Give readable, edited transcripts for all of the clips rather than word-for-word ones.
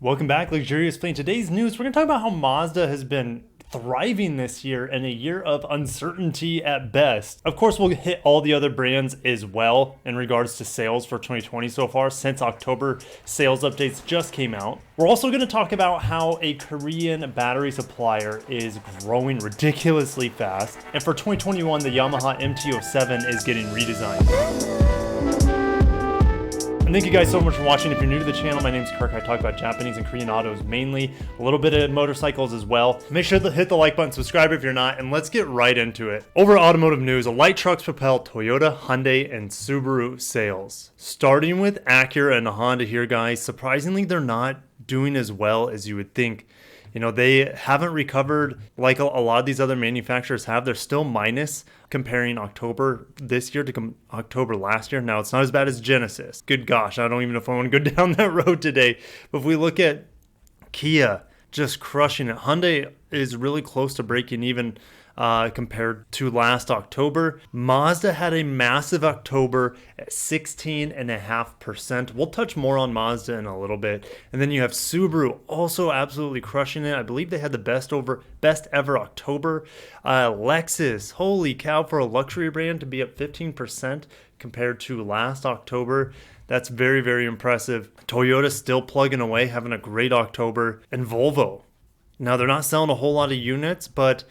Welcome back, Luxurious Fleet. In today's news, we're going to talk about how Mazda has been thriving this year in a year of uncertainty at best. Of course, we'll hit all the other brands as well in regards to sales for 2020 so far, since October sales updates just came out. We're also going to talk about how a Korean battery supplier is growing ridiculously fast. And for 2021, the Yamaha MT-07 is getting redesigned. And thank you guys so much for watching. If you're new to the channel, my name's Kirk. I talk about Japanese and Korean autos mainly, a little bit of motorcycles as well. Make sure to hit the like button, subscribe if you're not, and let's get right into it. Over automotive news, light trucks propel Toyota, Hyundai, and Subaru sales. Starting with Acura and Honda here, guys. Surprisingly, they're not doing as well as you would think. You know, they haven't recovered like a lot of these other manufacturers have. They're still minus comparing October this year to October last year. Now, it's not as bad as Genesis. Good gosh, I don't even know if I want to go down that road today. But if we look at Kia, just crushing it. Hyundai is really close to breaking even compared to last October. Mazda had a massive October at 16.5%. We'll touch more on Mazda in a little bit. And then you have Subaru also absolutely crushing it. I believe they had the best ever October. Lexus, holy cow, for a luxury brand to be up 15% compared to last October. That's very, very impressive. Toyota still plugging away, having a great October. And Volvo. Now, they're not selling a whole lot of units, but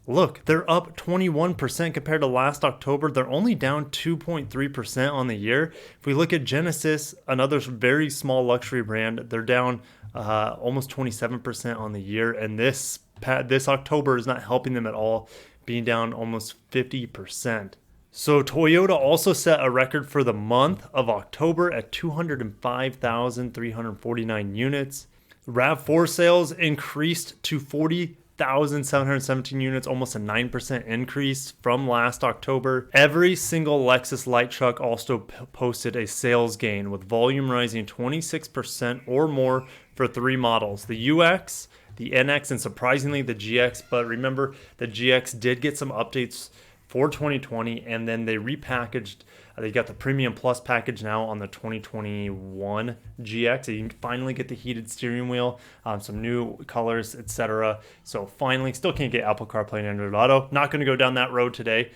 look, they're up 21% compared to last October. They're only down 2.3% on the year. If we look at Genesis, another very small luxury brand, they're down almost 27% on the year. And this October is not helping them at all, being down almost 50%. So Toyota also set a record for the month of October at 205,349 units. RAV4 sales increased to 40,717 units, almost a 9% increase from last October. Every single Lexus light truck also posted a sales gain, with volume rising 26% or more for three models: the UX, the NX, and surprisingly the GX. But remember, the GX did get some updates for 2020, and then they repackaged. They got the Premium Plus package now on the 2021 GX. So you can finally get the heated steering wheel, some new colors, etc. So finally, still can't get Apple CarPlay and Android Auto. Not going to go down that road today.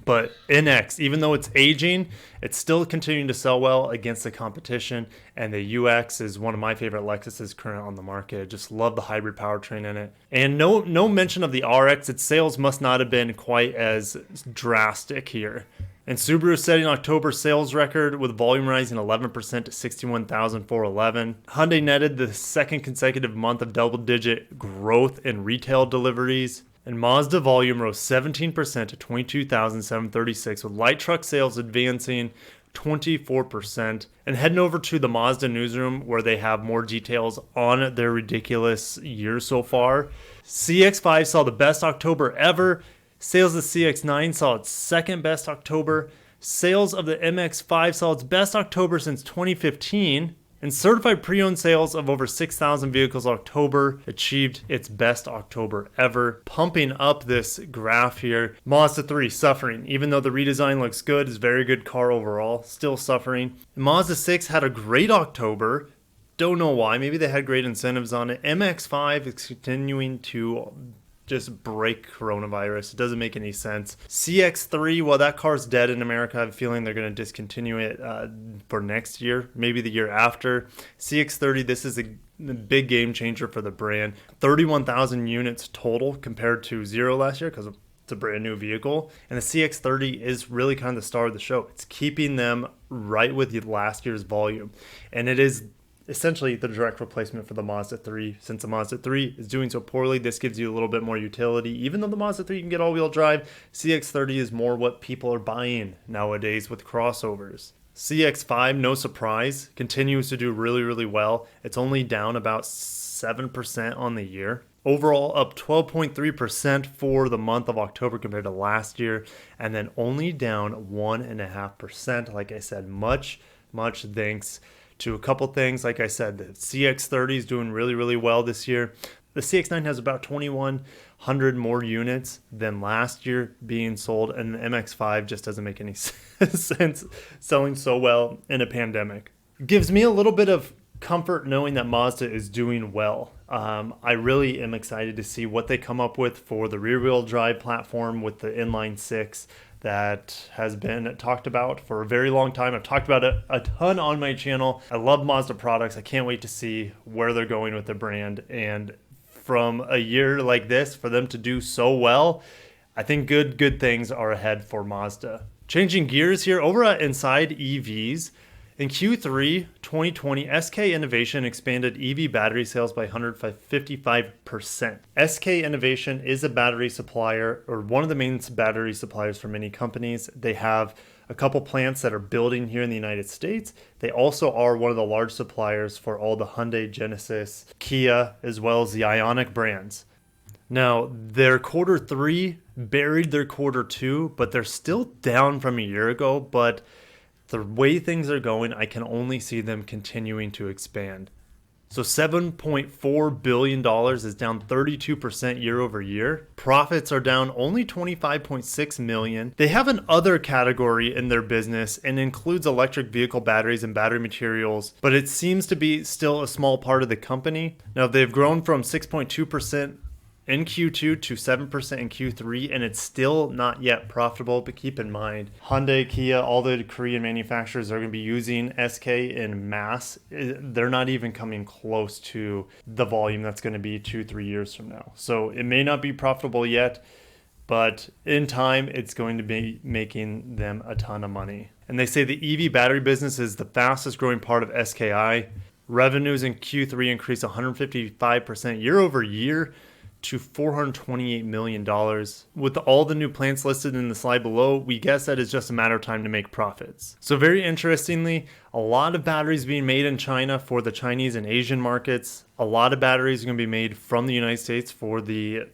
But NX, even though it's aging, it's still continuing to sell well against the competition. And the UX is one of my favorite Lexuses current on the market. Just love the hybrid powertrain in it. And no mention of the RX. Its sales must not have been quite as drastic here. And Subaru setting October sales record with volume rising 11% to 61,411. Hyundai netted the second consecutive month of double-digit growth in retail deliveries. And Mazda volume rose 17% to 22,736, with light truck sales advancing 24%. And heading over to the Mazda newsroom, where they have more details on their ridiculous year so far. CX-5 saw the best October ever. Sales of the CX-9 saw its second best October. Sales of the MX-5 saw its best October since 2015. And certified pre-owned sales of over 6,000 vehicles October achieved its best October ever. Pumping up this graph here. Mazda 3 suffering. Even though the redesign looks good, it's a very good car overall, still suffering. Mazda 6 had a great October. Don't know why. Maybe they had great incentives on it. MX-5 is continuing to just break coronavirus. It doesn't make any sense. CX-3, well, that car's dead in America. I have a feeling they're going to discontinue it for next year, maybe the year after. CX-30, this is a big game changer for the brand. 31,000 units total compared to 0 last year, because it's a brand new vehicle. And the CX-30 is really kind of the star of the show. It's keeping them right with last year's volume. And it is essentially the direct replacement for the Mazda 3. Since the Mazda 3 is doing so poorly, this gives you a little bit more utility. Even though the Mazda 3 can get all-wheel drive, CX-30 is more what people are buying nowadays with crossovers. CX-5, no surprise, continues to do really, really well. It's only down about 7% on the year. Overall, up 12.3% for the month of October compared to last year, and then only down 1.5%. Like I said, much thanks to a couple things. Like I said, the CX-30 is doing really, really well this year. The CX-9 has about 2,100 more units than last year being sold, and the MX-5 just doesn't make any sense selling so well in a pandemic. Gives me a little bit of comfort knowing that Mazda is doing well. I really am excited to see what they come up with for the rear-wheel drive platform with the inline six that has been talked about for a very long time. I've talked about it a ton on my channel. I love Mazda products. I can't wait to see where they're going with the brand. And from a year like this, for them to do so well, I think good things are ahead for Mazda. Changing gears here, over at Inside EVs, in Q3 2020, SK Innovation expanded EV battery sales by 155%. SK Innovation is a battery supplier, or one of the main battery suppliers for many companies. They have a couple plants that are building here in the United States. They also are one of the large suppliers for all the Hyundai, Genesis, Kia, as well as the Ioniq brands. Now, their quarter three buried their quarter two, but they're still down from a year ago. But the way things are going, I can only see them continuing to expand. So $7.4 billion is down 32% year over year. Profits are down only $25.6 million. They have an other category in their business and includes electric vehicle batteries and battery materials, but it seems to be still a small part of the company. Now, they've grown from 6.2% in Q2 to 7% in Q3, and it's still not yet profitable. But keep in mind, Hyundai, Kia, all the Korean manufacturers are going to be using SK in mass. They're not even coming close to the volume that's going to be 2-3 years from now. So it may not be profitable yet, but in time, it's going to be making them a ton of money. And they say the EV battery business is the fastest growing part of SKI. Revenues in Q3 increased 155% year over year to $428 million. With all the new plants listed in the slide below, we guess that it's just a matter of time to make profits. So very interestingly, a lot of batteries being made in China for the Chinese and Asian markets. A lot of batteries are going to be made from the United States for the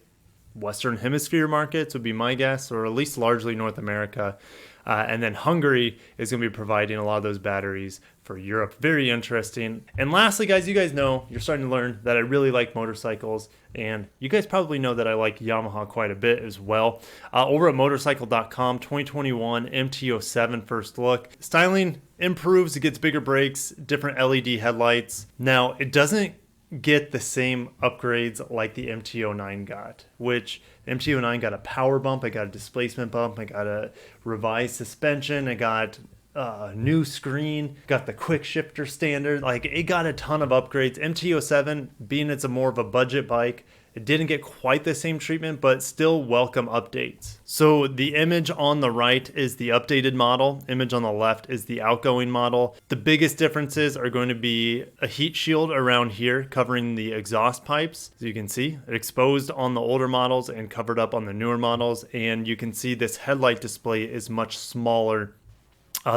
Western Hemisphere markets, would be my guess, or at least largely North America. And then Hungary is going to be providing a lot of those batteries for Europe. Very interesting. And lastly, guys, you guys know, you're starting to learn that I really like motorcycles. And you guys probably know that I like Yamaha quite a bit as well. Over at motorcycle.com, 2021 MT-07 first look. Styling improves, it gets bigger brakes, different LED headlights. Now, it doesn't get the same upgrades like the MT-09 got, which MT-09 got a power bump, I got a displacement bump, I got a revised suspension, I got a new screen, got the quick shifter standard. Like, it got a ton of upgrades. MT-07, being it's a more of a budget bike, it didn't get quite the same treatment, but still welcome updates. So the image on the right is the updated model. Image on the left is the outgoing model. The biggest differences are going to be a heat shield around here covering the exhaust pipes. As you can see, exposed on the older models and covered up on the newer models. And you can see this headlight display is much smaller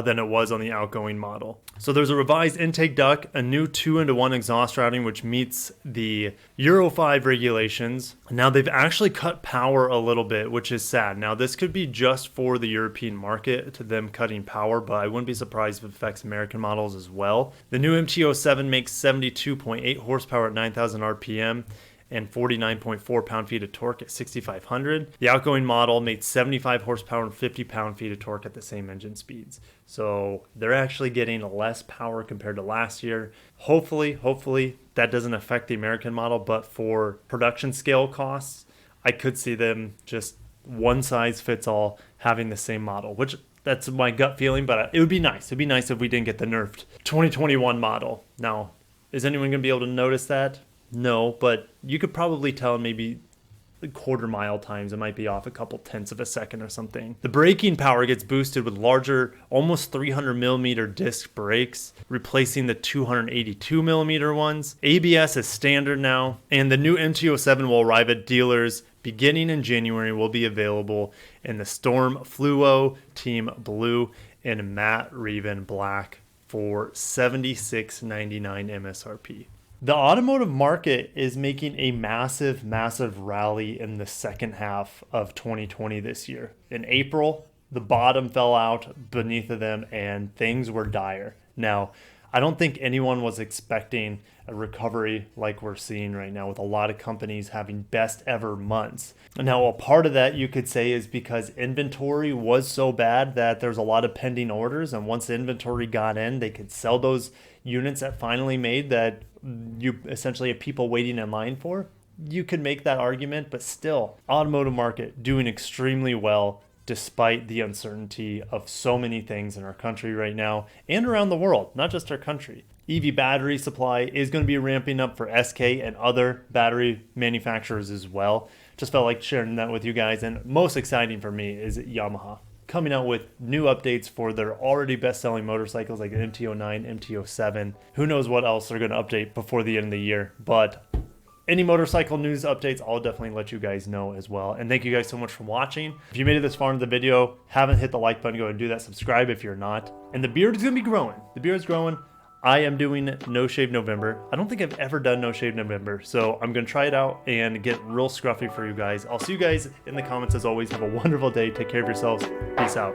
than it was on the outgoing model. So there's a revised intake duct, a new 2-into-1 exhaust routing, which meets the Euro 5 regulations. Now they've actually cut power a little bit, which is sad. Now this could be just for the European market, to them cutting power, but I wouldn't be surprised if it affects American models as well. The new MT-07 makes 72.8 horsepower at 9,000 RPM. And 49.4 pound-feet of torque at 6,500. The outgoing model made 75 horsepower and 50 pound-feet of torque at the same engine speeds. So they're actually getting less power compared to last year. Hopefully that doesn't affect the American model, but for production scale costs, I could see them just one size fits all having the same model, which that's my gut feeling, but it would be nice. It'd be nice if we didn't get the nerfed 2021 model. Now, is anyone going to be able to notice that? No, but you could probably tell maybe quarter mile times. It might be off a couple tenths of a second or something. The braking power gets boosted with larger, almost 300 millimeter disc brakes, replacing the 282 millimeter ones. ABS is standard now, and the new MT-07 will arrive at dealers beginning in January. Will be available in the Storm Fluo, Team Blue, and Matte Raven Black for $76.99 MSRP. The automotive market is making a massive rally in the second half of 2020 this year. In April, the bottom fell out beneath of them and things were dire. Now, I don't think anyone was expecting a recovery like we're seeing right now, with a lot of companies having best ever months. Now, a part of that you could say is because inventory was so bad that there's a lot of pending orders, and once the inventory got in, they could sell those units that finally made that you essentially have people waiting in line for. You could make that argument, but still, automotive market doing extremely well despite the uncertainty of so many things in our country right now and around the world, not just our country. EV battery supply is going to be ramping up for SK and other battery manufacturers as well. Just felt like sharing that with you guys. And most exciting for me is Yamaha coming out with new updates for their already best-selling motorcycles like the MT-09, MT-07. Who knows what else they're going to update before the end of the year. But any motorcycle news updates, I'll definitely let you guys know as well. And thank you guys so much for watching. If you made it this far into the video, haven't hit the like button, go ahead and do that. Subscribe if you're not. And the beard is going to be growing. The beard's growing. I am doing No Shave November. I don't think I've ever done No Shave November, so I'm going to try it out and get real scruffy for you guys. I'll see you guys in the comments as always. Have a wonderful day. Take care of yourselves. Peace out.